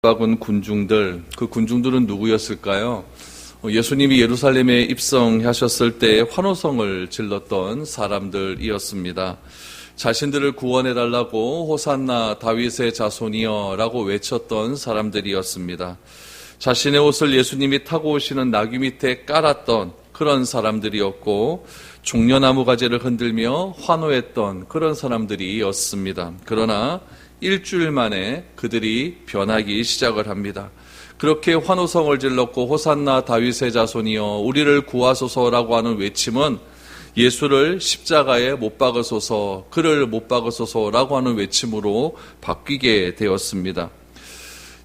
박은 군중들, 그 군중들은 누구였을까요? 예수님이 예루살렘에 입성하셨을 때 환호성을 질렀던 사람들이었습니다. 자신들을 구원해달라고 호산나 다윗의 자손이여 라고 외쳤던 사람들이었습니다. 자신의 옷을 예수님이 타고 오시는 나귀 밑에 깔았던 그런 사람들이었고, 종려나무 가지를 흔들며 환호했던 그런 사람들이었습니다. 그러나 일주일 만에 그들이 변하기 시작을 합니다. 그렇게 환호성을 질렀고 호산나 다윗의 자손이여 우리를 구하소서라고 하는 외침은 예수를 십자가에 못 박으소서, 그를 못 박으소서라고 하는 외침으로 바뀌게 되었습니다.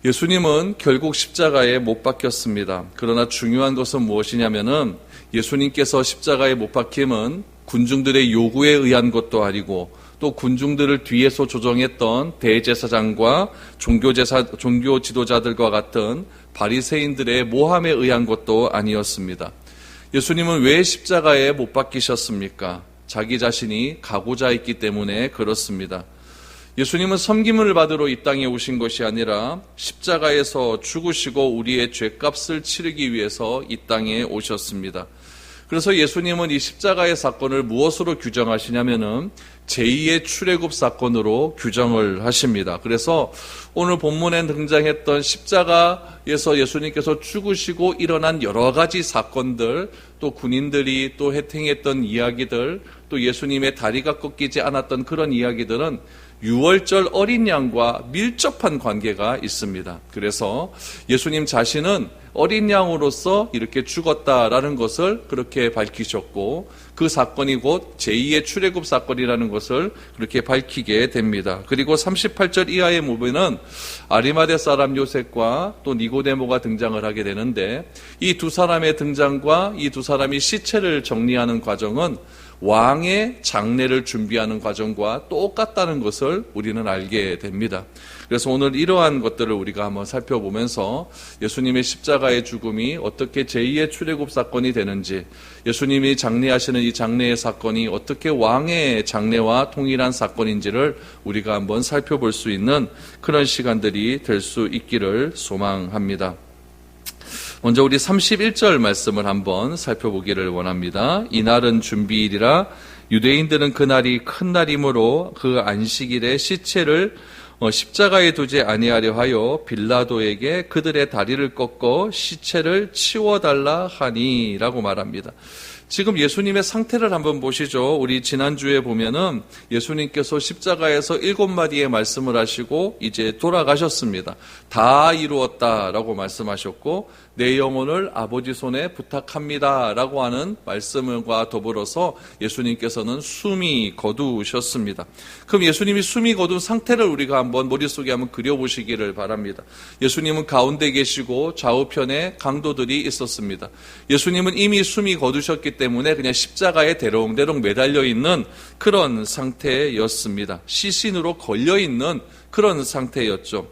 예수님은 결국 십자가에 못 박혔습니다. 그러나 중요한 것은 무엇이냐면은 예수님께서 십자가에 못 박힘은 군중들의 요구에 의한 것도 아니고 또 군중들을 뒤에서 조정했던 대제사장과 종교 지도자들과 같은 바리새인들의 모함에 의한 것도 아니었습니다. 예수님은 왜 십자가에 못 박히셨습니까? 자기 자신이 가고자 했기 때문에 그렇습니다. 예수님은 섬김을 받으러 이 땅에 오신 것이 아니라 십자가에서 죽으시고 우리의 죄값을 치르기 위해서 이 땅에 오셨습니다. 그래서 예수님은 이 십자가의 사건을 무엇으로 규정하시냐면은 제2의 출애굽 사건으로 규정을 하십니다. 그래서 오늘 본문에 등장했던 십자가에서 예수님께서 죽으시고 일어난 여러 가지 사건들, 또 군인들이 또 행했던 이야기들, 또 예수님의 다리가 꺾이지 않았던 그런 이야기들은 유월절 어린 양과 밀접한 관계가 있습니다. 그래서 예수님 자신은 어린 양으로서 이렇게 죽었다라는 것을 그렇게 밝히셨고 그 사건이 곧 제2의 출애굽 사건이라는 것을 그렇게 밝히게 됩니다. 그리고 38절 이하에 보면은 아리마대 사람 요셉과 또 니고데모가 등장을 하게 되는데 이 두 사람의 등장과 이 두 사람이 시체를 정리하는 과정은 왕의 장례를 준비하는 과정과 똑같다는 것을 우리는 알게 됩니다. 그래서 오늘 이러한 것들을 우리가 한번 살펴보면서 예수님의 십자가의 죽음이 어떻게 제2의 출애굽 사건이 되는지, 예수님이 장례하시는 이 장례의 사건이 어떻게 왕의 장례와 동일한 사건인지를 우리가 한번 살펴볼 수 있는 그런 시간들이 될 수 있기를 소망합니다. 먼저 우리 31절 말씀을 한번 살펴보기를 원합니다. 이날은 준비일이라 유대인들은 그날이 큰 날이므로 그 안식일에 시체를 십자가에 두지 아니하려 하여 빌라도에게 그들의 다리를 꺾어 시체를 치워달라 하니 라고 말합니다. 지금 예수님의 상태를 한번 보시죠. 우리 지난주에 보면은 예수님께서 십자가에서 7마디의 말씀을 하시고 이제 돌아가셨습니다. 다 이루었다라고 말씀하셨고 내 영혼을 아버지 손에 부탁합니다 라고 하는 말씀과 더불어서 예수님께서는 숨이 거두셨습니다. 그럼 예수님이 숨이 거둔 상태를 우리가 한번 머릿속에 한번 그려보시기를 바랍니다. 예수님은 가운데 계시고 좌우편에 강도들이 있었습니다. 예수님은 이미 숨이 거두셨기 때문에 그냥 십자가에 대롱대롱 매달려 있는 그런 상태였습니다. 시신으로 걸려 있는 그런 상태였죠.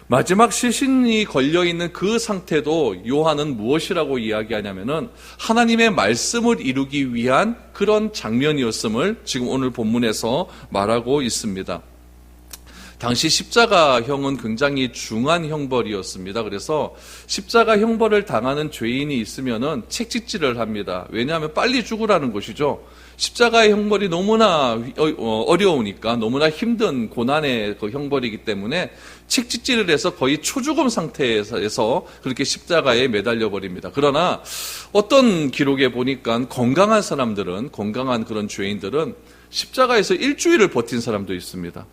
마지막 시신이 걸려있는 그 상태도 요한은 무엇이라고 이야기하냐면은 하나님의 말씀을 이루기 위한 그런 장면이었음을 지금 오늘 본문에서 말하고 있습니다. 당시 십자가형은 굉장히 중한 형벌이었습니다. 그래서 십자가 형벌을 당하는 죄인이 있으면은 책짓질을 합니다. 왜냐하면 빨리 죽으라는 것이죠. 십자가의 형벌이 너무나 어려우니까 너무나 힘든 고난의 그 형벌이기 때문에 책짓질을 해서 거의 초죽음 상태에서 그렇게 십자가에 매달려 버립니다. 그러나 어떤 기록에 보니까 건강한 사람들은, 건강한 그런 죄인들은 십자가에서 일주일을 버틴 사람도 있습니다.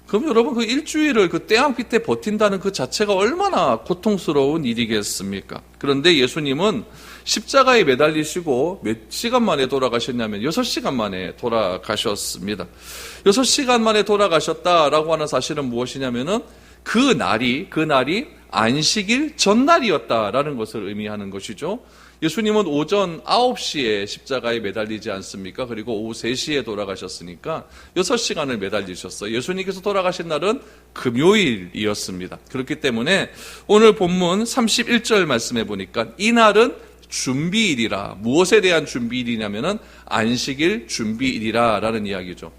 그럼 여러분 그 일주일을 그 태양빛에 버틴다는 그 자체가 얼마나 고통스러운 일이겠습니까? 그런데 예수님은 십자가에 매달리시고 몇 시간 만에 돌아가셨냐면 6시간 만에 돌아가셨습니다. 6시간 만에 돌아가셨다라고 하는 사실은 무엇이냐면은 그 날이 안식일 전날이었다라는 것을 의미하는 것이죠. 예수님은 오전 9시에 십자가에 매달리지 않습니까? 그리고 오후 3시에 돌아가셨으니까 6시간을 매달리셨어요. 예수님께서 돌아가신 날은 금요일이었습니다. 그렇기 때문에 오늘 본문 31절 말씀해 보니까 이 날은 준비일이라, 무엇에 대한 준비일이냐면은 안식일 준비일이라라는 이야기죠.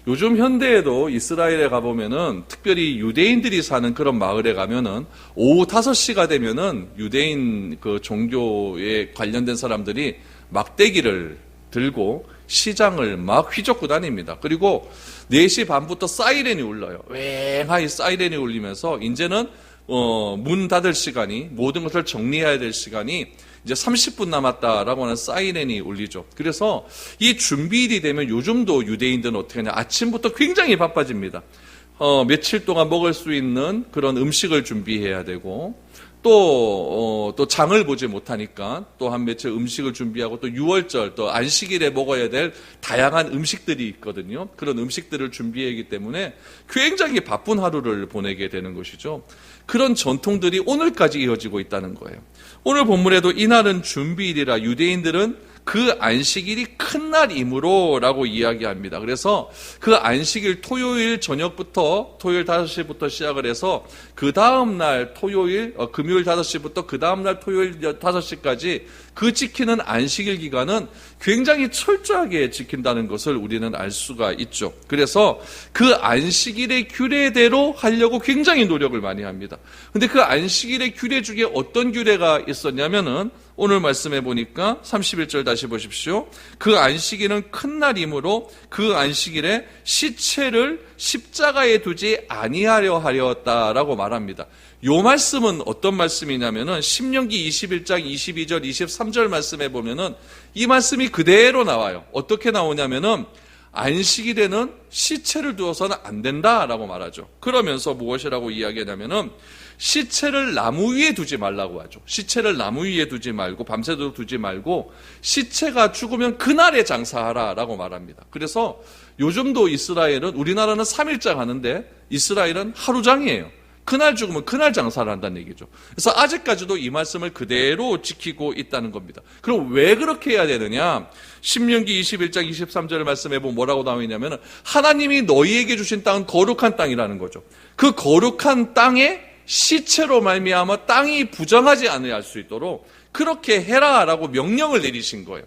요즘 현대에도 이스라엘에 가보면은 특별히 유대인들이 사는 그런 마을에 가면은 오후 5시가 되면은 유대인 그 종교에 관련된 사람들이 막대기를 들고 시장을 막 휘젓고 다닙니다. 그리고 4시 반부터 사이렌이 울려요. 왱하이 사이렌이 울리면서 이제는 문 닫을 시간이, 모든 것을 정리해야 될 시간이 이제 30분 남았다라고 하는 사이렌이 울리죠. 그래서 이 준비일이 되면 요즘도 유대인들은 어떻게 하냐. 아침부터 굉장히 바빠집니다. 며칠 동안 먹을 수 있는 그런 음식을 준비해야 되고, 또 장을 보지 못하니까 또 한 며칠 음식을 준비하고, 또 6월절, 또 안식일에 먹어야 될 다양한 음식들이 있거든요. 그런 음식들을 준비하기 때문에 굉장히 바쁜 하루를 보내게 되는 것이죠. 그런 전통들이 오늘까지 이어지고 있다는 거예요. 오늘 본문에도 이날은 준비일이라 유대인들은 그 안식일이 큰 날이므로 라고 이야기합니다. 그래서 그 안식일 토요일 저녁부터, 토요일 5시부터 시작을 해서 그 다음날 토요일, 금요일 5시부터 그 다음날 토요일 5시까지 그 지키는 안식일 기간은 굉장히 철저하게 지킨다는 것을 우리는 알 수가 있죠. 그래서 그 안식일의 규례대로 하려고 굉장히 노력을 많이 합니다. 근데 그 안식일의 규례 중에 어떤 규례가 있었냐면은 오늘 말씀해 보니까 31절 다시 보십시오. 그 안식일은 큰 날이므로 그 안식일에 시체를 십자가에 두지 아니하려 하였다라고 말합니다. 요 말씀은 어떤 말씀이냐면은 신명기 21장 22절 23절 말씀에 보면은 이 말씀이 그대로 나와요. 어떻게 나오냐면은 안식일에는 시체를 두어서는 안 된다라고 말하죠. 그러면서 무엇이라고 이야기하냐면은 시체를 나무 위에 두지 말라고 하죠. 시체를 나무 위에 두지 말고 밤새도록 두지 말고 시체가 죽으면 그날에 장사하라라고 말합니다. 그래서 요즘도 이스라엘은, 우리나라는 3일장 하는데 이스라엘은 하루장이에요. 그날 죽으면 그날 장사를 한다는 얘기죠. 그래서 아직까지도 이 말씀을 그대로 지키고 있다는 겁니다. 그럼 왜 그렇게 해야 되느냐? 신명기 21장 23절의 말씀에 보면 뭐라고 나와 있냐면 하나님이 너희에게 주신 땅은 거룩한 땅이라는 거죠. 그 거룩한 땅에 시체로 말미암아 땅이 부정하지 않을 수 있도록 그렇게 해라라고 명령을 내리신 거예요.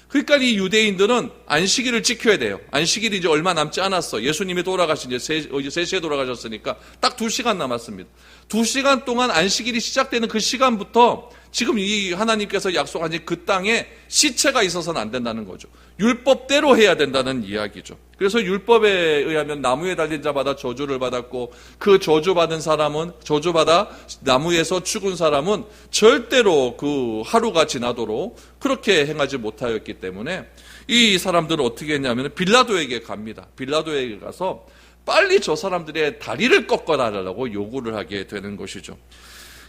그러니까 이 유대인들은 안식일을 지켜야 돼요. 안식일이 이제 얼마 남지 않았어. 예수님이 돌아가신 이제 3시에 돌아가셨으니까 딱 2시간 남았습니다. 2시간 동안 안식일이 시작되는 그 시간부터 지금 이 하나님께서 약속하신 그 땅에 시체가 있어서는 안 된다는 거죠. 율법대로 해야 된다는 이야기죠. 그래서 율법에 의하면 나무에 달린 자마다 저주를 받았고, 그 저주받은 사람은, 저주받아 나무에서 죽은 사람은 절대로 그 하루가 지나도록 그렇게 행하지 못하였기 때문에 이 사람들은 어떻게 했냐면 빌라도에게 갑니다. 빌라도에게 가서 빨리 저 사람들의 다리를 꺾어달라고 요구를 하게 되는 것이죠.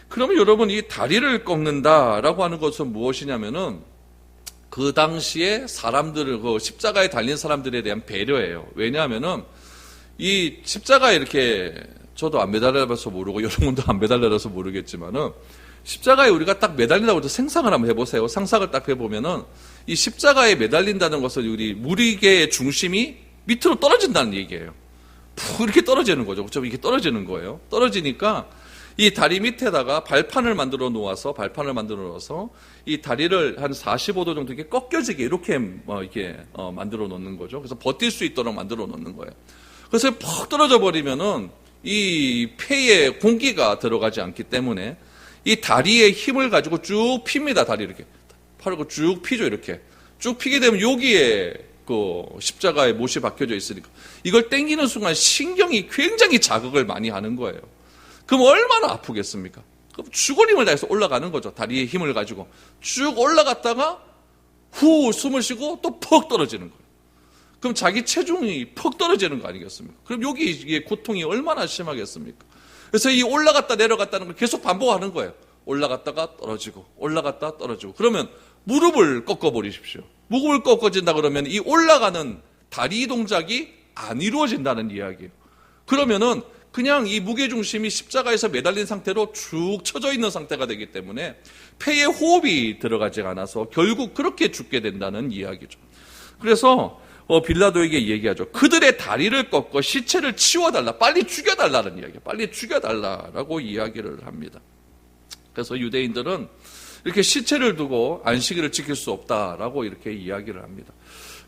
그러면 여러분, 이 다리를 꺾는다라고 하는 것은 무엇이냐면은 그 당시에 사람들을, 그 십자가에 달린 사람들에 대한 배려예요. 왜냐하면은 이 십자가에 이렇게, 저도 안 매달려서 모르고 여러분도 안 매달려서 모르겠지만은 십자가에 우리가 딱 매달린다고 해서 생각을 한번 해보세요. 상상을 딱 해보면은 이 십자가에 매달린다는 것은 우리 무리개의 중심이 밑으로 떨어진다는 얘기예요. 푹 이렇게 떨어지는 거죠. 그렇죠? 이렇게 떨어지는 거예요. 떨어지니까 이 다리 밑에다가 발판을 만들어 놓아서 이 다리를 한 45도 정도 이렇게 꺾여지게 이렇게 만들어 놓는 거죠. 그래서 버틸 수 있도록 만들어 놓는 거예요. 그래서 퍽 떨어져 버리면은 이 폐에 공기가 들어가지 않기 때문에 이 다리의 힘을 가지고 쭉 핍니다. 다리 이렇게 팔고 쭉 피죠. 이렇게 쭉 피게 되면 여기에 그 십자가에 못이 박혀져 있으니까 이걸 당기는 순간 신경이 굉장히 자극을 많이 하는 거예요. 그럼 얼마나 아프겠습니까? 그럼 죽을 힘을 다해서 올라가는 거죠. 다리에 힘을 가지고 쭉 올라갔다가 후 숨을 쉬고 또 퍽 떨어지는 거예요. 그럼 자기 체중이 퍽 떨어지는 거 아니겠습니까? 그럼 여기 이게 고통이 얼마나 심하겠습니까? 그래서 이 올라갔다 내려갔다는 걸 계속 반복하는 거예요. 올라갔다가 떨어지고 올라갔다 떨어지고. 그러면 무릎을 꺾어버리십시오. 무릎을 꺾어진다 그러면 이 올라가는 다리 동작이 안 이루어진다는 이야기예요. 그러면은 그냥 이 무게중심이 십자가에서 매달린 상태로 쭉 쳐져 있는 상태가 되기 때문에 폐에 호흡이 들어가지 않아서 결국 그렇게 죽게 된다는 이야기죠. 그래서 빌라도에게 얘기하죠. 그들의 다리를 꺾어 시체를 치워달라. 빨리 죽여달라는 이야기예요. 빨리 죽여달라라고 이야기를 합니다. 그래서 유대인들은 이렇게 시체를 두고 안식일을 지킬 수 없다라고 이렇게 이야기를 합니다.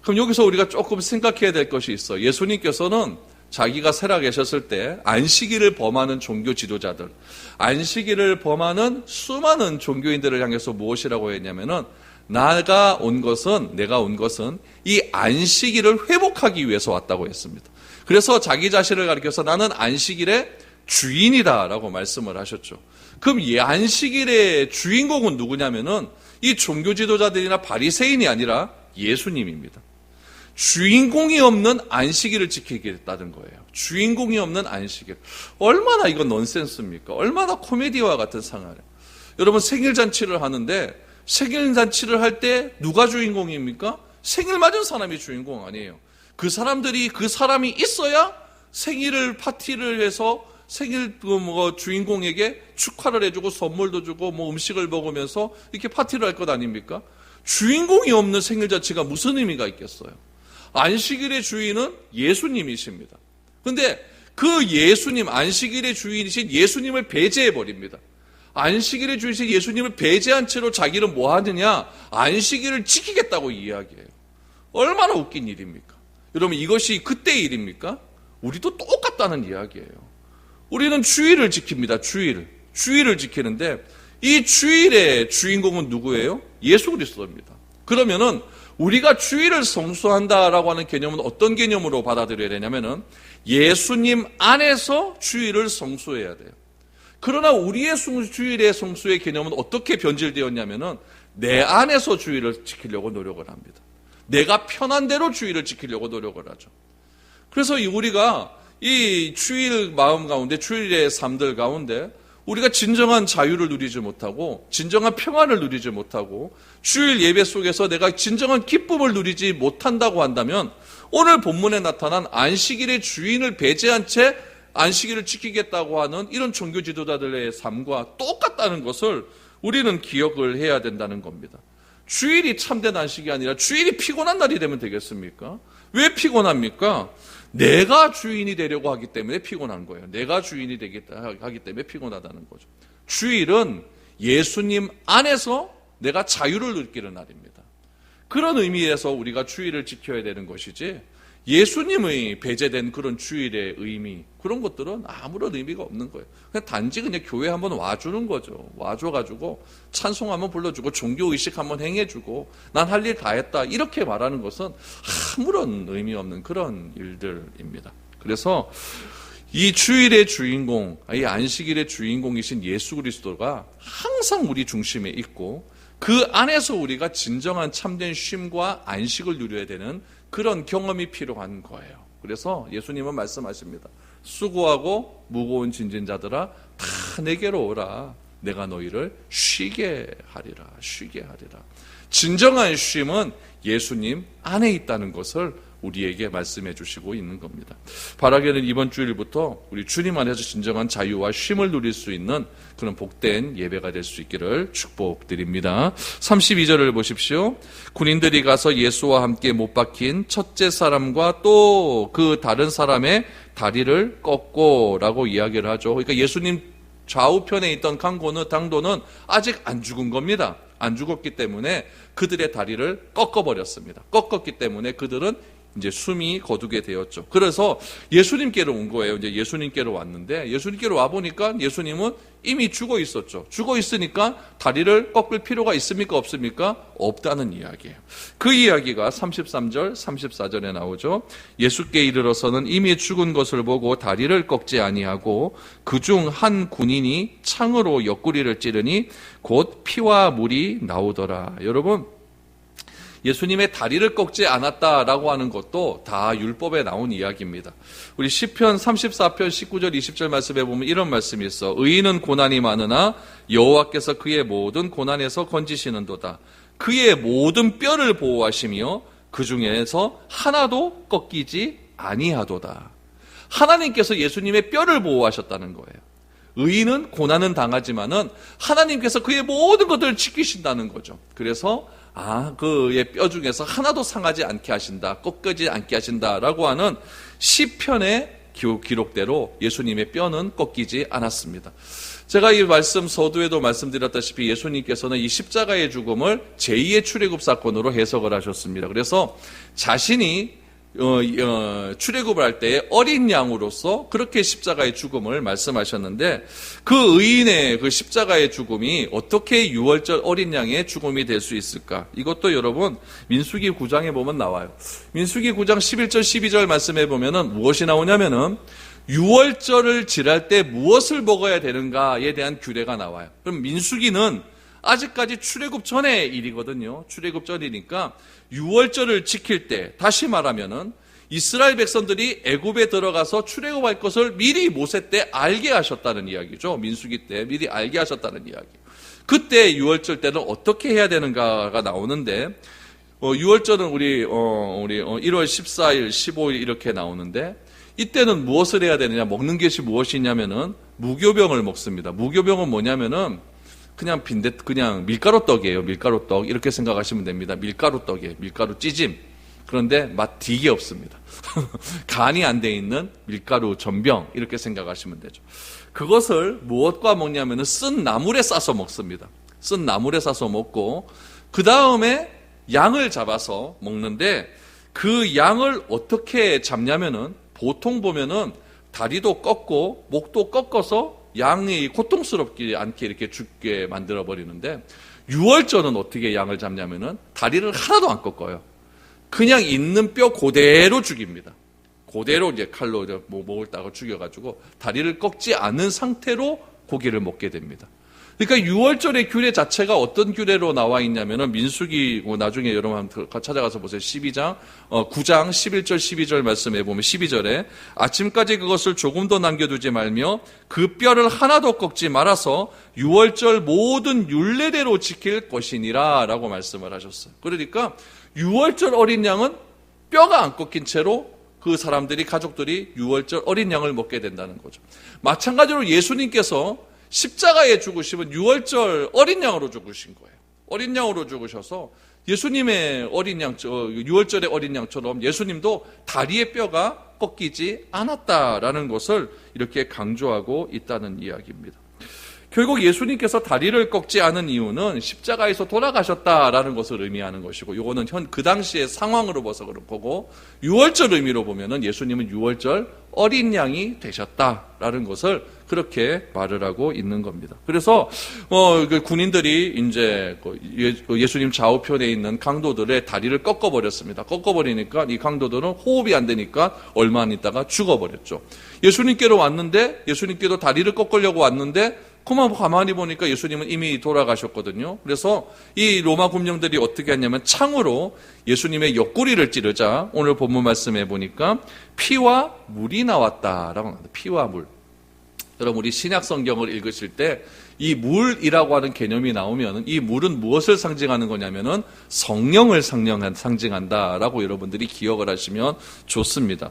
그럼 여기서 우리가 조금 생각해야 될 것이 있어. 예수님께서는 자기가 살아계셨을 때 안식일을 범하는 종교 지도자들, 안식일을 범하는 수많은 종교인들을 향해서 무엇이라고 했냐면은 내가 온 것은 이 안식일을 회복하기 위해서 왔다고 했습니다. 그래서 자기 자신을 가리켜서 나는 안식일의 주인이다라고 말씀을 하셨죠. 그럼 이 안식일의 주인공은 누구냐면은 이 종교 지도자들이나 바리새인이 아니라 예수님입니다. 주인공이 없는 안식일을 지키겠다는 거예요. 주인공이 없는 안식일. 얼마나 이건 넌센스입니까? 얼마나 코미디와 같은 상황이에요. 여러분 생일 잔치를 하는데 생일 잔치를 할 때 누가 주인공입니까? 생일 맞은 사람이 주인공 아니에요. 그 사람이 있어야 생일을 파티를 해서 생일 주인공에게 축하를 해주고 선물도 주고 음식을 먹으면서 이렇게 파티를 할 것 아닙니까? 주인공이 없는 생일 자체가 무슨 의미가 있겠어요? 안식일의 주인은 예수님이십니다. 그런데 그 예수님, 안식일의 주인이신 예수님을 배제해버립니다. 안식일의 주인이신 예수님을 배제한 채로 자기는 뭐 하느냐? 안식일을 지키겠다고 이야기해요. 얼마나 웃긴 일입니까? 여러분 이것이 그때의 일입니까? 우리도 똑같다는 이야기예요. 우리는 주일을 지킵니다. 주일을 지키는데 이 주일의 주인공은 누구예요? 예수 그리스도입니다. 그러면은 우리가 주일을 성수한다라고 하는 개념은 어떤 개념으로 받아들여야 되냐면은 예수님 안에서 주일을 성수해야 돼요. 그러나 우리의 주일의 성수의 개념은 어떻게 변질되었냐면은 내 안에서 주일을 지키려고 노력을 합니다. 내가 편한 대로 주일을 지키려고 노력을 하죠. 그래서 우리가 이 주일 마음 가운데, 주일의 삶들 가운데 우리가 진정한 자유를 누리지 못하고 진정한 평안을 누리지 못하고 주일 예배 속에서 내가 진정한 기쁨을 누리지 못한다고 한다면 오늘 본문에 나타난 안식일의 주인을 배제한 채 안식일을 지키겠다고 하는 이런 종교 지도자들의 삶과 똑같다는 것을 우리는 기억을 해야 된다는 겁니다. 주일이 참된 안식이 아니라 주일이 피곤한 날이 되면 되겠습니까? 왜 피곤합니까? 내가 주인이 되려고 하기 때문에 피곤한 거예요. 내가 주인이 되겠다 하기 때문에 피곤하다는 거죠. 주일은 예수님 안에서 내가 자유를 느끼는 날입니다. 그런 의미에서 우리가 주일을 지켜야 되는 것이지 예수님의 배제된 그런 주일의 의미 그런 것들은 아무런 의미가 없는 거예요. 단지 그냥 교회 한번 와주는 거죠. 와줘가지고 찬송 한번 불러주고 종교의식 한번 행해주고 난 할 일 다 했다 이렇게 말하는 것은 아무런 의미 없는 그런 일들입니다. 그래서 이 주일의 주인공, 이 안식일의 주인공이신 예수 그리스도가 항상 우리 중심에 있고 그 안에서 우리가 진정한 참된 쉼과 안식을 누려야 되는 그런 경험이 필요한 거예요. 그래서 예수님은 말씀하십니다. 수고하고 무거운 짐진 자들아 다 내게로 오라. 내가 너희를 쉬게 하리라. 진정한 쉼은 예수님 안에 있다는 것을 우리에게 말씀해 주시고 있는 겁니다. 바라기는 이번 주일부터 우리 주님 안에서 진정한 자유와 쉼을 누릴 수 있는 그런 복된 예배가 될 수 있기를 축복드립니다. 32절을 보십시오. 군인들이 가서 예수와 함께 못 박힌 첫째 사람과 또 그 다른 사람의 다리를 꺾고라고 이야기를 하죠. 그러니까 예수님 좌우편에 있던 당도는 아직 안 죽은 겁니다. 안 죽었기 때문에 그들의 다리를 꺾어버렸습니다. 꺾었기 때문에 그들은 이제 숨이 거두게 되었죠. 그래서 예수님께로 온 거예요. 이제 예수님께로 왔는데 예수님께로 와 보니까 예수님은 이미 죽어 있었죠. 죽어 있으니까 다리를 꺾을 필요가 있습니까? 없습니까? 없다는 이야기예요. 그 이야기가 33절, 34절에 나오죠. 예수께 이르러서는 이미 죽은 것을 보고 다리를 꺾지 아니하고 그중 한 군인이 창으로 옆구리를 찌르니 곧 피와 물이 나오더라. 여러분, 예수님의 다리를 꺾지 않았다라고 하는 것도 다 율법에 나온 이야기입니다. 우리 시편 34편 19절 20절 말씀에 보면 이런 말씀이 있어. 의인은 고난이 많으나 여호와께서 그의 모든 고난에서 건지시는도다. 그의 모든 뼈를 보호하시며 그 중에서 하나도 꺾이지 아니하도다. 하나님께서 예수님의 뼈를 보호하셨다는 거예요. 의인은 고난은 당하지만은 하나님께서 그의 모든 것들을 지키신다는 거죠. 그래서 그의 뼈 중에서 하나도 상하지 않게 하신다, 꺾이지 않게 하신다라고 하는 시편의 기록대로 예수님의 뼈는 꺾이지 않았습니다. 제가 이 말씀 서두에도 말씀드렸다시피 예수님께서는 이 십자가의 죽음을 제2의 출애굽 사건으로 해석을 하셨습니다. 그래서 자신이 출애굽을 할 때 어린 양으로서 그렇게 십자가의 죽음을 말씀하셨는데, 그 의인의 그 십자가의 죽음이 어떻게 유월절 어린 양의 죽음이 될 수 있을까? 이것도 여러분 민수기 9장에 보면 나와요. 민수기 9장 11절 12절 말씀해 보면은 무엇이 나오냐면은 유월절을 지날 때 무엇을 먹어야 되는가에 대한 규례가 나와요. 그럼 민수기는 아직까지 출애굽 전의 일이거든요. 출애굽 전이니까 유월절을 지킬 때, 다시 말하면은 이스라엘 백성들이 애굽에 들어가서 출애굽할 것을 미리 모세 때 알게 하셨다는 이야기죠. 민수기 때 미리 알게 하셨다는 이야기. 그때 유월절 때는 어떻게 해야 되는가가 나오는데, 유월절은 우리 1월 14일, 15일 이렇게 나오는데, 이때는 무엇을 해야 되느냐, 먹는 것이 무엇이냐면은 무교병을 먹습니다. 무교병은 뭐냐면은 그냥 그냥 밀가루떡이에요. 밀가루떡 이렇게 생각하시면 됩니다. 밀가루떡이에요. 밀가루 찌짐. 그런데 맛 되게 없습니다. 간이 안 돼 있는 밀가루 전병 이렇게 생각하시면 되죠. 그것을 무엇과 먹냐면은 쓴 나물에 싸서 먹습니다. 쓴 나물에 싸서 먹고 그 다음에 양을 잡아서 먹는데, 그 양을 어떻게 잡냐면은 보통 보면은 다리도 꺾고 목도 꺾어서 양이 고통스럽지 않게 이렇게 죽게 만들어 버리는데, 유월절은 어떻게 양을 잡냐면은 다리를 하나도 안 꺾어요. 그냥 있는 뼈 그대로 죽입니다. 그대로 이제 칼로 목을 죽여가지고 다리를 꺾지 않은 상태로 고기를 먹게 됩니다. 그러니까 유월절의 규례 자체가 어떤 규례로 나와 있냐면은 민수기, 나중에 여러분 한번 찾아가서 보세요. 9장 11절 12절 말씀해 보면 12절에 아침까지 그것을 조금도 남겨두지 말며 그 뼈를 하나도 꺾지 말아서 유월절 모든 율례대로 지킬 것이니라 라고 말씀을 하셨어요. 그러니까 유월절 어린 양은 뼈가 안 꺾인 채로 그 사람들이, 가족들이 유월절 어린 양을 먹게 된다는 거죠. 마찬가지로 예수님께서 십자가에 죽으시면 유월절 어린 양으로 죽으신 거예요. 어린 양으로 죽으셔서 예수님의 어린 양, 유월절의 어린 양처럼 예수님도 다리의 뼈가 꺾이지 않았다라는 것을 이렇게 강조하고 있다는 이야기입니다. 결국 예수님께서 다리를 꺾지 않은 이유는 십자가에서 돌아가셨다라는 것을 의미하는 것이고, 이거는 그 당시의 상황으로 봐서 그런 거고, 유월절 의미로 보면은 예수님은 유월절 어린 양이 되셨다라는 것을 그렇게 말을 하고 있는 겁니다. 그래서 군인들이 이제 예수님 좌우편에 있는 강도들의 다리를 꺾어버렸습니다. 꺾어버리니까 이 강도들은 호흡이 안 되니까 얼마 안 있다가 죽어버렸죠. 예수님께로 왔는데, 예수님께도 다리를 꺾으려고 왔는데, 그만 가만히 보니까 예수님은 이미 돌아가셨거든요. 그래서 이 로마 군병들이 어떻게 했냐면 창으로 예수님의 옆구리를 찌르자 오늘 본문 말씀해 보니까 피와 물이 나왔다라고 합니다. 피와 물. 여러분, 우리 신약 성경을 읽으실 때 이 물이라고 하는 개념이 나오면 이 물은 무엇을 상징하는 거냐면은 성령을 상징한다라고 여러분들이 기억을 하시면 좋습니다.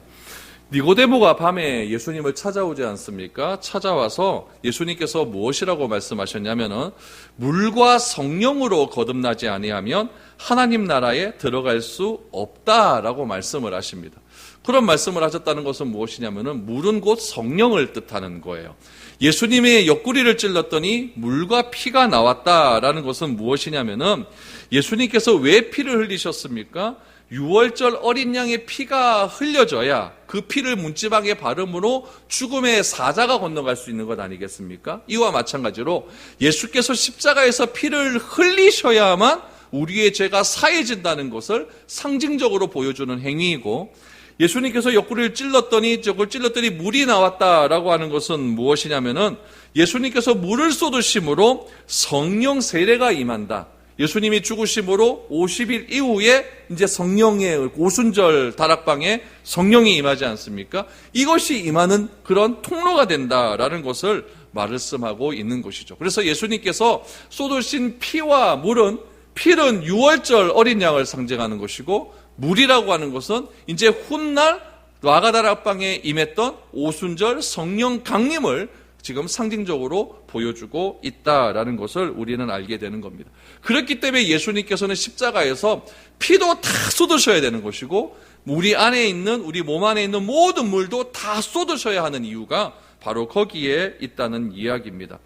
니고데모가 밤에 예수님을 찾아오지 않습니까? 찾아와서 예수님께서 무엇이라고 말씀하셨냐면은 물과 성령으로 거듭나지 아니하면 하나님 나라에 들어갈 수 없다라고 말씀을 하십니다. 그런 말씀을 하셨다는 것은 무엇이냐면은 물은 곧 성령을 뜻하는 거예요. 예수님의 옆구리를 찔렀더니 물과 피가 나왔다라는 것은 무엇이냐면은 예수님께서 왜 피를 흘리셨습니까? 유월절 어린 양의 피가 흘려져야 그 피를 문지방에 바름으로 죽음의 사자가 건너갈 수 있는 것 아니겠습니까? 이와 마찬가지로 예수께서 십자가에서 피를 흘리셔야만 우리의 죄가 사해진다는 것을 상징적으로 보여주는 행위이고, 예수님께서 옆구리를 찔렀더니 물이 나왔다라고 하는 것은 무엇이냐면은 예수님께서 물을 쏟으심으로 성령 세례가 임한다. 예수님이 죽으심으로 50일 이후에 이제 성령의 오순절 다락방에 성령이 임하지 않습니까? 이것이 임하는 그런 통로가 된다라는 것을 말씀하고 있는 것이죠. 그래서 예수님께서 쏟으신 피와 물은, 피는 유월절 어린 양을 상징하는 것이고, 물이라고 하는 것은 이제 훗날 와가다락방에 임했던 오순절 성령 강림을 지금 상징적으로 보여주고 있다라는 것을 우리는 알게 되는 겁니다. 그렇기 때문에 예수님께서는 십자가에서 피도 다 쏟으셔야 되는 것이고, 우리 안에 있는, 우리 몸 안에 있는 모든 물도 다 쏟으셔야 하는 이유가 바로 거기에 있다는 이야기입니다.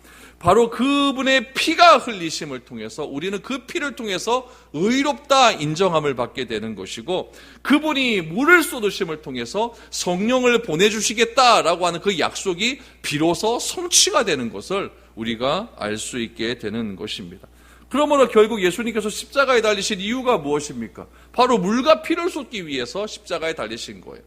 바로 그분의 피가 흘리심을 통해서 우리는 그 피를 통해서 의롭다 인정함을 받게 되는 것이고, 그분이 물을 쏟으심을 통해서 성령을 보내주시겠다라고 하는 그 약속이 비로소 성취가 되는 것을 우리가 알 수 있게 되는 것입니다. 그러므로 결국 예수님께서 십자가에 달리신 이유가 무엇입니까? 바로 물과 피를 쏟기 위해서 십자가에 달리신 거예요.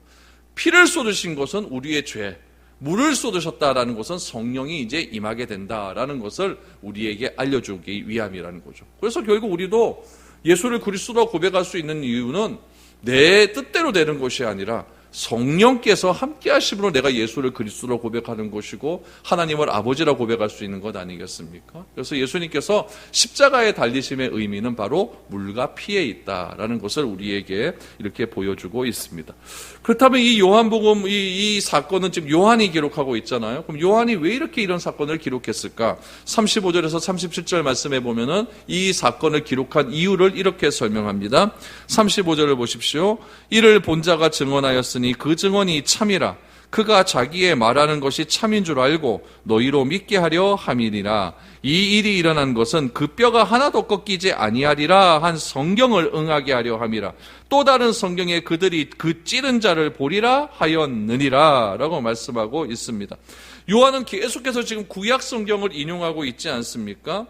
피를 쏟으신 것은 우리의 죄, 물을 쏟으셨다라는 것은 성령이 이제 임하게 된다라는 것을 우리에게 알려주기 위함이라는 거죠. 그래서 결국 우리도 예수를 그리스도로 고백할 수 있는 이유는 내 뜻대로 되는 것이 아니라 성령께서 함께 하심으로 내가 예수를 그리스도로 고백하는 것이고 하나님을 아버지라 고백할 수 있는 것 아니겠습니까? 그래서 예수님께서 십자가에 달리심의 의미는 바로 물과 피에 있다라는 것을 우리에게 이렇게 보여주고 있습니다. 그렇다면 이 요한복음 이 사건은 지금 요한이 기록하고 있잖아요. 그럼 요한이 왜 이렇게 이런 사건을 기록했을까? 35절에서 37절 말씀에 보면은 이 사건을 기록한 이유를 이렇게 설명합니다. 35절을 보십시오. 이를 본 자가 증언하였으니 그 증언이 참이라. 그가 자기의 말하는 것이 참인 줄 알고 너희로 믿게 하려 함이니라. 이 일이 일어난 것은 그 뼈가 하나도 꺾이지 아니하리라 한 성경을 응하게 하려 함이라. 또 다른 성경에 그들이 그 찌른 자를 보리라 하였느니라 라고 말씀하고 있습니다. 요한은 계속해서 지금 구약 성경을 인용하고 있지 않습니까?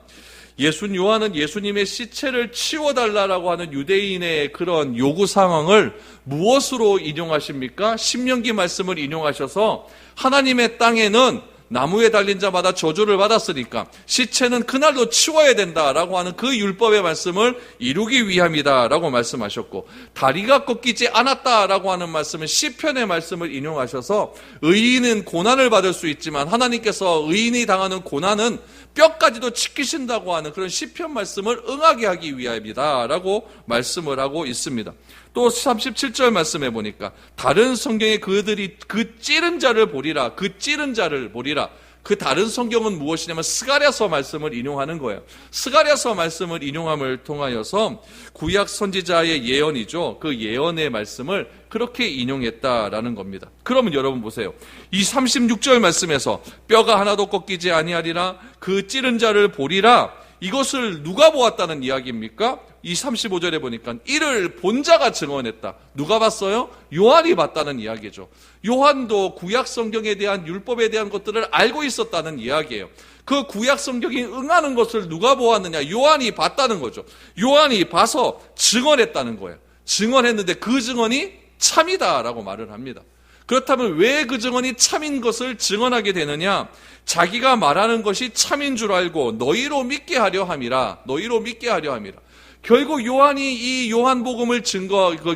요한은 예수님의 시체를 치워달라고 하는 유대인의 그런 요구 상황을 무엇으로 인용하십니까? 신명기 말씀을 인용하셔서 하나님의 땅에는 나무에 달린 자마다 저주를 받았으니까 시체는 그날로 치워야 된다라고 하는 그 율법의 말씀을 이루기 위함이다라고 말씀하셨고, 다리가 꺾이지 않았다라고 하는 말씀은 시편의 말씀을 인용하셔서 의인은 고난을 받을 수 있지만 하나님께서 의인이 당하는 고난은 뼈까지도 지키신다고 하는 그런 시편 말씀을 응하게 하기 위함이다라고 말씀을 하고 있습니다. 또 37절 말씀해 보니까 다른 성경에 그들이 그 찌른 자를 보리라, 그 찌른 자를 보리라. 그 다른 성경은 무엇이냐면 스가랴서 말씀을 인용하는 거예요. 스가랴서 말씀을 인용함을 통하여서 구약 선지자의 예언이죠. 그 예언의 말씀을 그렇게 인용했다라는 겁니다. 그러면 여러분 보세요. 이 36절 말씀에서 뼈가 하나도 꺾이지 아니하리라, 그 찌른 자를 보리라, 이것을 누가 보았다는 이야기입니까? 이 35절에 보니까 이를 본 자가 증언했다. 누가 봤어요? 요한이 봤다는 이야기죠. 요한도 구약 성경에 대한 율법에 대한 것들을 알고 있었다는 이야기예요. 그 구약 성경이 응하는 것을 누가 보았느냐? 요한이 봤다는 거죠. 요한이 봐서 증언했다는 거예요. 증언했는데 그 증언이 참이다라고 말을 합니다. 그렇다면 왜 그 증언이 참인 것을 증언하게 되느냐? 자기가 말하는 것이 참인 줄 알고 너희로 믿게 하려 함이라. 너희로 믿게 하려 함이라. 결국 요한이 이 요한복음을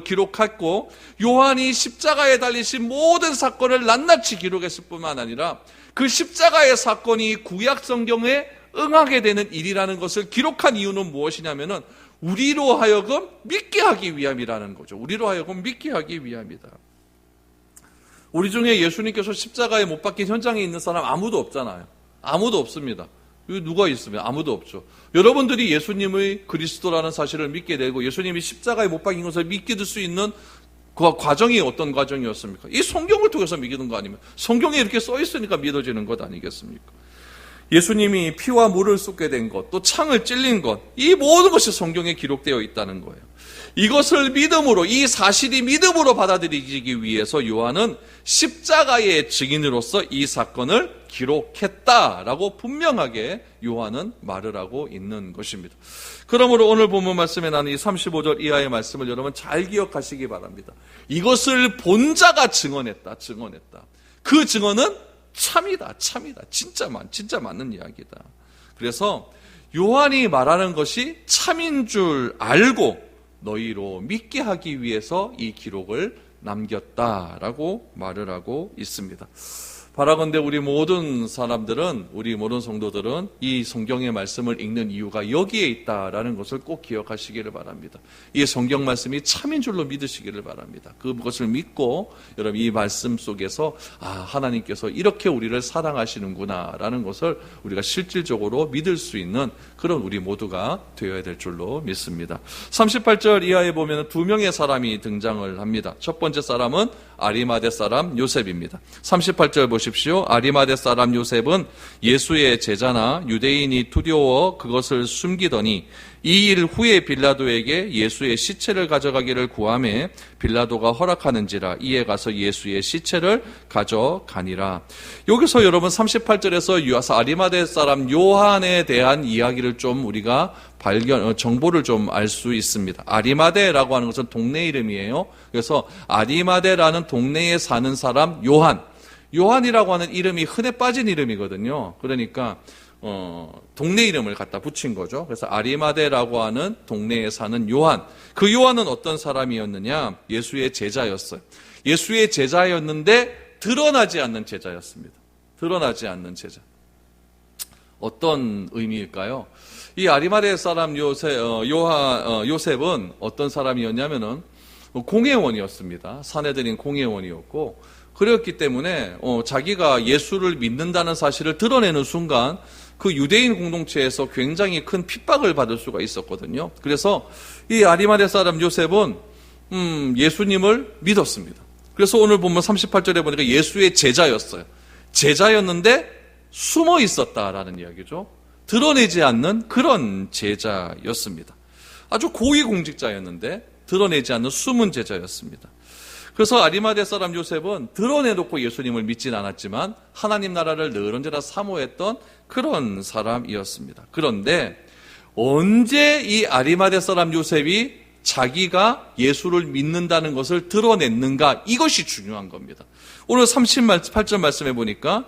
기록했고, 요한이 십자가에 달리신 모든 사건을 낱낱이 기록했을 뿐만 아니라 그 십자가의 사건이 구약 성경에 응하게 되는 일이라는 것을 기록한 이유는 무엇이냐면은 우리로 하여금 믿게 하기 위함이라는 거죠. 우리로 하여금 믿게 하기 위함이다. 우리 중에 예수님께서 십자가에 못 박힌 현장에 있는 사람 아무도 없잖아요. 아무도 없습니다. 누가 있으면 아무도 없죠. 여러분들이 예수님의 그리스도라는 사실을 믿게 되고 예수님이 십자가에 못 박힌 것을 믿게 될 수 있는 그 과정이 어떤 과정이었습니까? 이 성경을 통해서 믿는 거 아니면 성경에 이렇게 써 있으니까 믿어지는 것 아니겠습니까? 예수님이 피와 물을 쏟게 된 것, 또 창을 찔린 것, 이 모든 것이 성경에 기록되어 있다는 거예요. 이것을 믿음으로, 이 사실이 믿음으로 받아들이기 위해서 요한은 십자가의 증인으로서 이 사건을 기록했다라고 분명하게 요한은 말을 하고 있는 것입니다. 그러므로 오늘 본문 말씀에 나는 이 35절 이하의 말씀을 여러분 잘 기억하시기 바랍니다. 이것을 본 자가 증언했다. 그 증언은 참이다. 진짜 맞는 이야기다. 그래서 요한이 말하는 것이 참인 줄 알고 너희로 믿게 하기 위해서 이 기록을 남겼다라고 말을 하고 있습니다. 바라건대 우리 모든 사람들은, 우리 모든 성도들은 이 성경의 말씀을 읽는 이유가 여기에 있다라는 것을 꼭 기억하시기를 바랍니다. 이 성경 말씀이 참인 줄로 믿으시기를 바랍니다. 그것을 믿고 여러분 이 말씀 속에서 하나님께서 이렇게 우리를 사랑하시는구나라는 것을 우리가 실질적으로 믿을 수 있는 그런 우리 모두가 되어야 될 줄로 믿습니다. 38절 이하에 보면 두 명의 사람이 등장을 합니다. 첫 번째 사람은 아리마대 사람 요셉입니다. 38절 보시면 보십시오. 아리마대 사람 요셉은 예수의 제자나 유대인이 두려워 그것을 숨기더니 이 일 후에 빌라도에게 예수의 시체를 가져가기를 구하매 빌라도가 허락하는지라 이에 가서 예수의 시체를 가져가니라. 여기서 여러분 38절에서 아리마대 사람 요한에 대한 이야기를 좀 우리가 정보를 좀 알 수 있습니다. 아리마대라고 하는 것은 동네 이름이에요. 그래서 아리마대라는 동네에 사는 사람 요한이라고 하는 이름이 흔해 빠진 이름이거든요. 그러니까 동네 이름을 갖다 붙인 거죠. 그래서 아리마대라고 하는 동네에 사는 요한. 그 요한은 어떤 사람이었느냐? 예수의 제자였어요. 예수의 제자였는데 드러나지 않는 제자였습니다. 드러나지 않는 제자. 어떤 의미일까요? 이 아리마대 사람 요셉은 어떤 사람이었냐면은 공회원이었습니다. 사내들인 공회원이었고, 그렇기 때문에 자기가 예수를 믿는다는 사실을 드러내는 순간 그 유대인 공동체에서 굉장히 큰 핍박을 받을 수가 있었거든요. 그래서 이 아리마대 사람 요셉은 예수님을 믿었습니다. 그래서 오늘 보면 38절에 보니까 예수의 제자였어요. 제자였는데 숨어 있었다라는 이야기죠. 드러내지 않는 그런 제자였습니다. 아주 고위공직자였는데 드러내지 않는 숨은 제자였습니다. 그래서 아리마대 사람 요셉은 드러내놓고 예수님을 믿진 않았지만 하나님 나라를 늘 언제나 사모했던 그런 사람이었습니다. 그런데 언제 이 아리마대 사람 요셉이 자기가 예수를 믿는다는 것을 드러냈는가, 이것이 중요한 겁니다. 오늘 38절 말씀해 보니까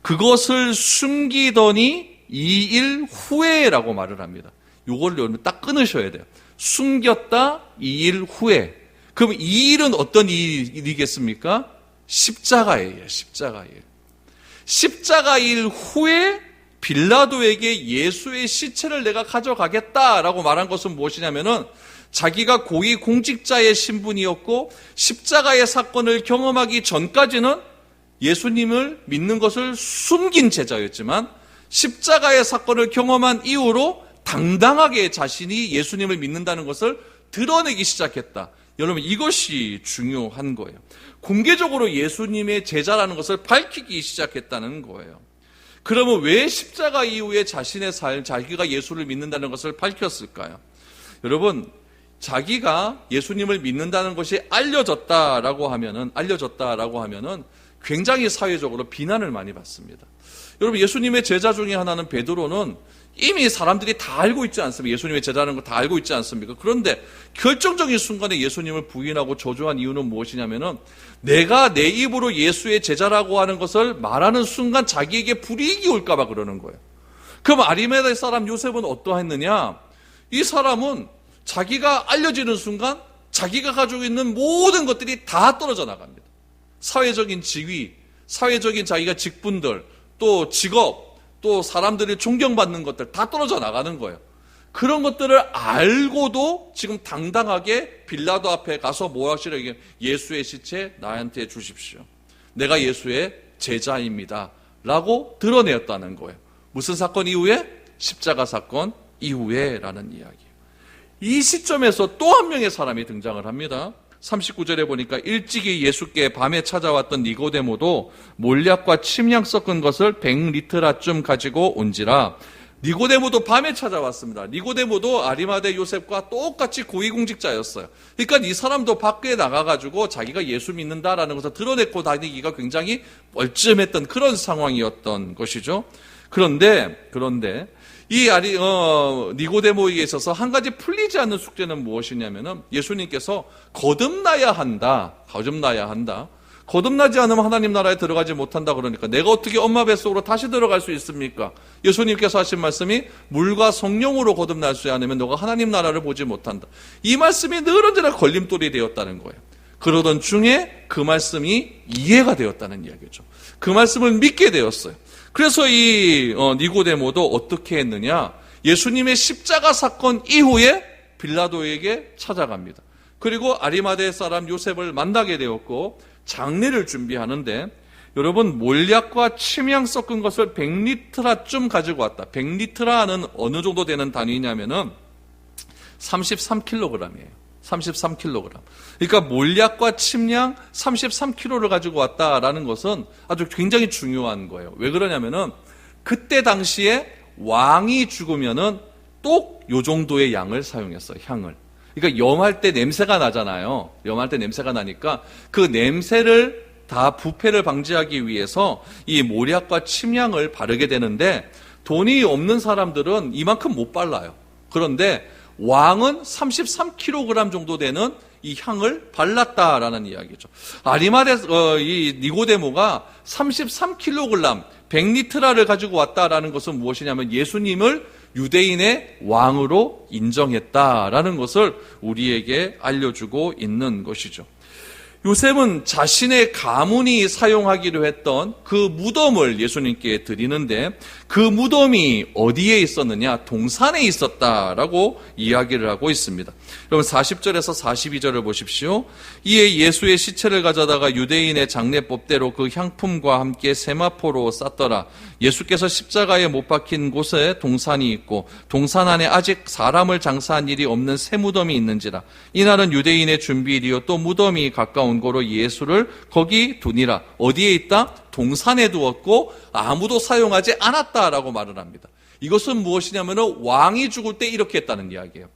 그것을 숨기더니 2일 후에라고 말을 합니다. 이걸 여러분 딱 끊으셔야 돼요. 숨겼다 2일 후에. 그럼 이 일은 어떤 일이겠습니까? 십자가예요. 십자가 일. 십자가 일 후에 빌라도에게 예수의 시체를 내가 가져가겠다라고 말한 것은 무엇이냐면은 자기가 고위 공직자의 신분이었고 십자가의 사건을 경험하기 전까지는 예수님을 믿는 것을 숨긴 제자였지만 십자가의 사건을 경험한 이후로 당당하게 자신이 예수님을 믿는다는 것을 드러내기 시작했다. 여러분, 이것이 중요한 거예요. 공개적으로 예수님의 제자라는 것을 밝히기 시작했다는 거예요. 그러면 왜 십자가 이후에 자신의 삶, 자기가 예수를 믿는다는 것을 밝혔을까요? 여러분, 자기가 예수님을 믿는다는 것이 알려졌다라고 하면은 굉장히 사회적으로 비난을 많이 받습니다. 여러분, 예수님의 제자 중에 하나는 베드로는 이미 사람들이 다 알고 있지 않습니까? 예수님의 제자라는 거 다 알고 있지 않습니까? 그런데 결정적인 순간에 예수님을 부인하고 저주한 이유는 무엇이냐면은 내가 내 입으로 예수의 제자라고 하는 것을 말하는 순간 자기에게 불이익이 올까봐 그러는 거예요. 그럼 아리마대 사람 요셉은 어떠했느냐? 이 사람은 자기가 알려지는 순간 자기가 가지고 있는 모든 것들이 다 떨어져 나갑니다. 사회적인 지위, 사회적인 자기가 직분들, 또 직업, 또 사람들이 존경받는 것들 다 떨어져 나가는 거예요. 그런 것들을 알고도 지금 당당하게 빌라도 앞에 가서 뭐 하시려? 예수의 시체 나한테 주십시오. 내가 예수의 제자입니다. 라고 드러내었다는 거예요. 무슨 사건 이후에? 십자가 사건 이후에 라는 이야기예요. 이 시점에서 또 한 명의 사람이 등장을 합니다. 39절에 보니까 일찍이 예수께 밤에 찾아왔던 니고데모도 몰약과 침향 섞은 것을 100리트라쯤 가지고 온지라. 니고데모도 밤에 찾아왔습니다. 니고데모도 아리마대 요셉과 똑같이 고위공직자였어요. 그러니까 이 사람도 밖에 나가가지고 자기가 예수 믿는다라는 것을 드러내고 다니기가 굉장히 뻘쭘했던 그런 상황이었던 것이죠. 그런데 이 니고데모에게 있어서 한 가지 풀리지 않는 숙제는 무엇이냐면은 예수님께서 거듭나야 한다. 거듭나지 않으면 하나님 나라에 들어가지 못한다. 그러니까 내가 어떻게 엄마 뱃속으로 다시 들어갈 수 있습니까? 예수님께서 하신 말씀이 물과 성령으로 거듭나지 않으면 너가 하나님 나라를 보지 못한다. 이 말씀이 늘 언제나 걸림돌이 되었다는 거예요. 그러던 중에 그 말씀이 이해가 되었다는 이야기죠. 그 말씀을 믿게 되었어요. 그래서 이 니고데모도 어떻게 했느냐? 예수님의 십자가 사건 이후에 빌라도에게 찾아갑니다. 그리고 아리마대 사람 요셉을 만나게 되었고 장례를 준비하는데 여러분, 몰약과 침향 섞은 것을 100리트라쯤 가지고 왔다. 100리트라는 어느 정도 되는 단위냐면은 33kg이에요. 33kg. 그러니까 몰약과 침량 33kg를 가지고 왔다라는 것은 아주 굉장히 중요한 거예요. 왜 그러냐면은 그때 당시에 왕이 죽으면은 또 요 정도의 양을 사용했어요. 향을. 그러니까 염할 때 냄새가 나잖아요. 염할 때 냄새가 나니까 그 냄새를 다 부패를 방지하기 위해서 이 몰약과 침향을 바르게 되는데 돈이 없는 사람들은 이만큼 못 발라요. 그런데 왕은 33kg 정도 되는 이 향을 발랐다라는 이야기죠. 아리마대 이 니고데모가 33kg 100리트라를 가지고 왔다라는 것은 무엇이냐면 예수님을 유대인의 왕으로 인정했다라는 것을 우리에게 알려주고 있는 것이죠. 요셉은 자신의 가문이 사용하기로 했던 그 무덤을 예수님께 드리는데 그 무덤이 어디에 있었느냐? 동산에 있었다라고 이야기를 하고 있습니다. 여러분 40절에서 42절을 보십시오. 이에 예수의 시체를 가져다가 유대인의 장례법대로 그 향품과 함께 세마포로 쌌더라. 예수께서 십자가에 못 박힌 곳에 동산이 있고 동산 안에 아직 사람을 장사한 일이 없는 새 무덤이 있는지라. 이날은 유대인의 준비일이요 또 무덤이 가까운 고로 예수를 거기 두니라. 어디에 있다? 동산에 두었고 아무도 사용하지 않았다라고 말을 합니다. 이것은 무엇이냐면 왕이 죽을 때 이렇게 했다는 이야기예요.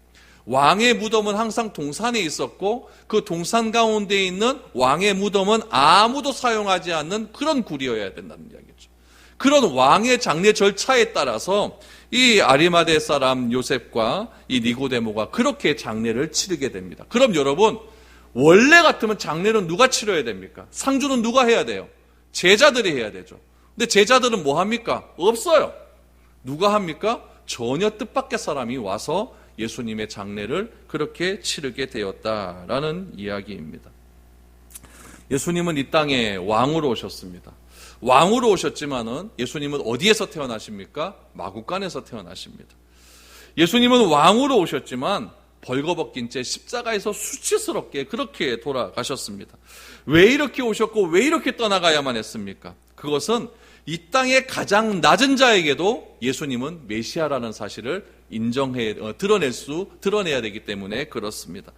왕의 무덤은 항상 동산에 있었고 그 동산 가운데 있는 왕의 무덤은 아무도 사용하지 않는 그런 굴이어야 된다는 이야기죠. 그런 왕의 장례 절차에 따라서 이 아리마대 사람 요셉과 이 니고데모가 그렇게 장례를 치르게 됩니다. 그럼 여러분 원래 같으면 장례는 누가 치러야 됩니까? 상주는 누가 해야 돼요? 제자들이 해야 되죠. 근데 제자들은 뭐 합니까? 없어요. 누가 합니까? 전혀 뜻밖의 사람이 와서 예수님의 장례를 그렇게 치르게 되었다라는 이야기입니다. 예수님은 이 땅에 왕으로 오셨습니다. 왕으로 오셨지만은 예수님은 어디에서 태어나십니까? 마구간에서 태어나십니다. 예수님은 왕으로 오셨지만 벌거벗긴 채 십자가에서 수치스럽게 그렇게 돌아가셨습니다. 왜 이렇게 오셨고 왜 이렇게 떠나가야만 했습니까? 그것은 이 땅의 가장 낮은 자에게도 예수님은 메시아라는 사실을 드러내야 되기 때문에 그렇습니다.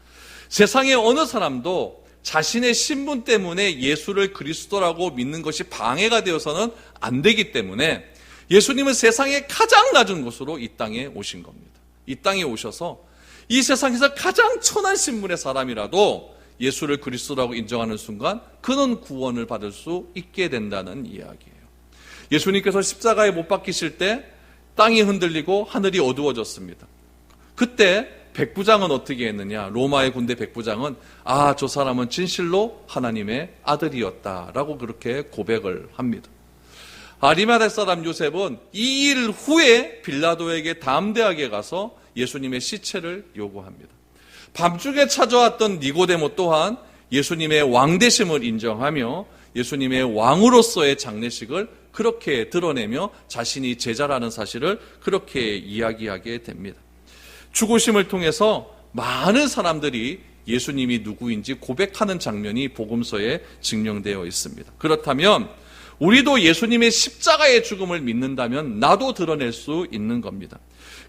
세상의 어느 사람도 자신의 신분 때문에 예수를 그리스도라고 믿는 것이 방해가 되어서는 안 되기 때문에 예수님은 세상의 가장 낮은 곳으로 이 땅에 오신 겁니다. 이 땅에 오셔서 이 세상에서 가장 천한 신분의 사람이라도 예수를 그리스도라고 인정하는 순간 그는 구원을 받을 수 있게 된다는 이야기예요. 예수님께서 십자가에 못 박히실 때 땅이 흔들리고 하늘이 어두워졌습니다. 그때 백부장은 어떻게 했느냐? 로마의 군대 백부장은 저 사람은 진실로 하나님의 아들이었다라고 그렇게 고백을 합니다. 아리마대 사람 요셉은 이 일 후에 빌라도에게 담대하게 가서 예수님의 시체를 요구합니다. 밤중에 찾아왔던 니고데모 또한 예수님의 왕되심을 인정하며 예수님의 왕으로서의 장례식을 그렇게 드러내며 자신이 제자라는 사실을 그렇게 이야기하게 됩니다. 죽으심을 통해서 많은 사람들이 예수님이 누구인지 고백하는 장면이 복음서에 증명되어 있습니다. 그렇다면 우리도 예수님의 십자가의 죽음을 믿는다면 나도 드러낼 수 있는 겁니다.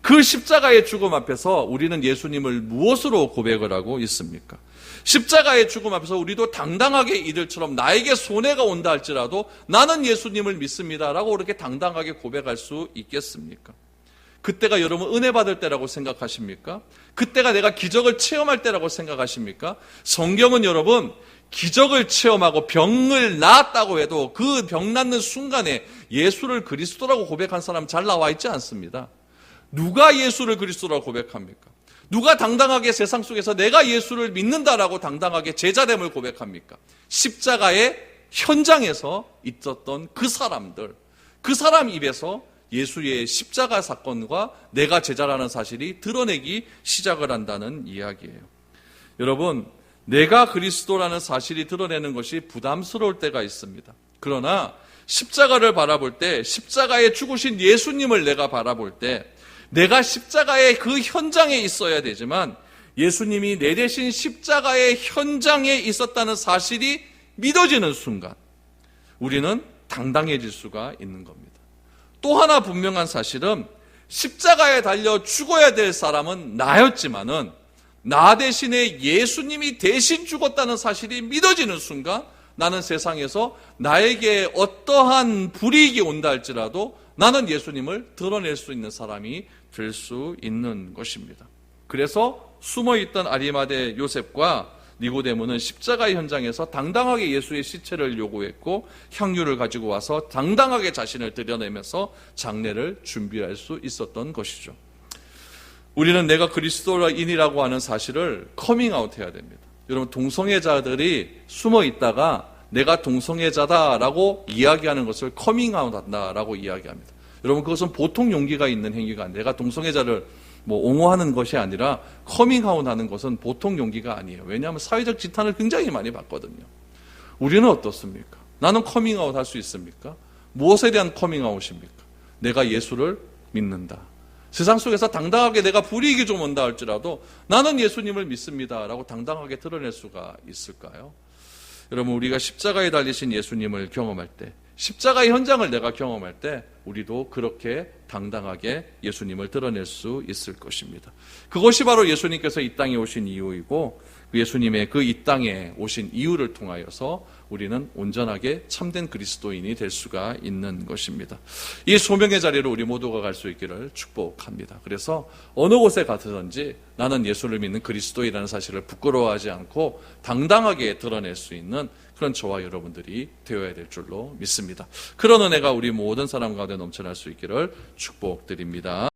그 십자가의 죽음 앞에서 우리는 예수님을 무엇으로 고백을 하고 있습니까? 십자가의 죽음 앞에서 우리도 당당하게 이들처럼 나에게 손해가 온다 할지라도 나는 예수님을 믿습니다라고 그렇게 당당하게 고백할 수 있겠습니까? 그때가 여러분 은혜 받을 때라고 생각하십니까? 그때가 내가 기적을 체험할 때라고 생각하십니까? 성경은 여러분 기적을 체험하고 병을 낫았다고 해도 그 병 낫는 순간에 예수를 그리스도라고 고백한 사람 잘 나와 있지 않습니다. 누가 예수를 그리스도라고 고백합니까? 누가 당당하게 세상 속에서 내가 예수를 믿는다라고 당당하게 제자됨을 고백합니까? 십자가의 현장에서 있었던 그 사람들, 그 사람 입에서 예수의 십자가 사건과 내가 제자라는 사실이 드러내기 시작을 한다는 이야기예요. 여러분, 내가 그리스도라는 사실이 드러내는 것이 부담스러울 때가 있습니다. 그러나 십자가를 바라볼 때, 십자가에 죽으신 예수님을 내가 바라볼 때 내가 십자가의 그 현장에 있어야 되지만 예수님이 내 대신 십자가의 현장에 있었다는 사실이 믿어지는 순간 우리는 당당해질 수가 있는 겁니다. 또 하나 분명한 사실은 십자가에 달려 죽어야 될 사람은 나였지만은 나 대신에 예수님이 대신 죽었다는 사실이 믿어지는 순간 나는 세상에서 나에게 어떠한 불이익이 온다 할지라도 나는 예수님을 드러낼 수 있는 사람이 될 수 있는 것입니다. 그래서 숨어있던 아리마대 요셉과 니고데모는 십자가의 현장에서 당당하게 예수의 시체를 요구했고 향유를 가지고 와서 당당하게 자신을 드러내면서 장례를 준비할 수 있었던 것이죠. 우리는 내가 그리스도인이라고 하는 사실을 커밍아웃 해야 됩니다. 여러분, 동성애자들이 숨어 있다가 내가 동성애자다라고 이야기하는 것을 커밍아웃 한다라고 이야기합니다. 여러분, 그것은 보통 용기가 있는 행위가 아니에요. 내가 동성애자를 옹호하는 것이 아니라 커밍아웃 하는 것은 보통 용기가 아니에요. 왜냐하면 사회적 지탄을 굉장히 많이 받거든요. 우리는 어떻습니까? 나는 커밍아웃 할 수 있습니까? 무엇에 대한 커밍아웃입니까? 내가 예수를 믿는다. 세상 속에서 당당하게 내가 불이익이 좀 온다 할지라도 나는 예수님을 믿습니다라고 당당하게 드러낼 수가 있을까요? 여러분, 우리가 십자가에 달리신 예수님을 경험할 때, 십자가의 현장을 내가 경험할 때 우리도 그렇게 당당하게 예수님을 드러낼 수 있을 것입니다. 그것이 바로 예수님께서 이 땅에 오신 이유이고 예수님의 그 이 땅에 오신 이유를 통하여서 우리는 온전하게 참된 그리스도인이 될 수가 있는 것입니다. 이 소명의 자리로 우리 모두가 갈 수 있기를 축복합니다. 그래서 어느 곳에 가든지 나는 예수를 믿는 그리스도이라는 사실을 부끄러워하지 않고 당당하게 드러낼 수 있는 그런 저와 여러분들이 되어야 될 줄로 믿습니다. 그런 은혜가 우리 모든 사람 가운데 넘쳐날 수 있기를 축복드립니다.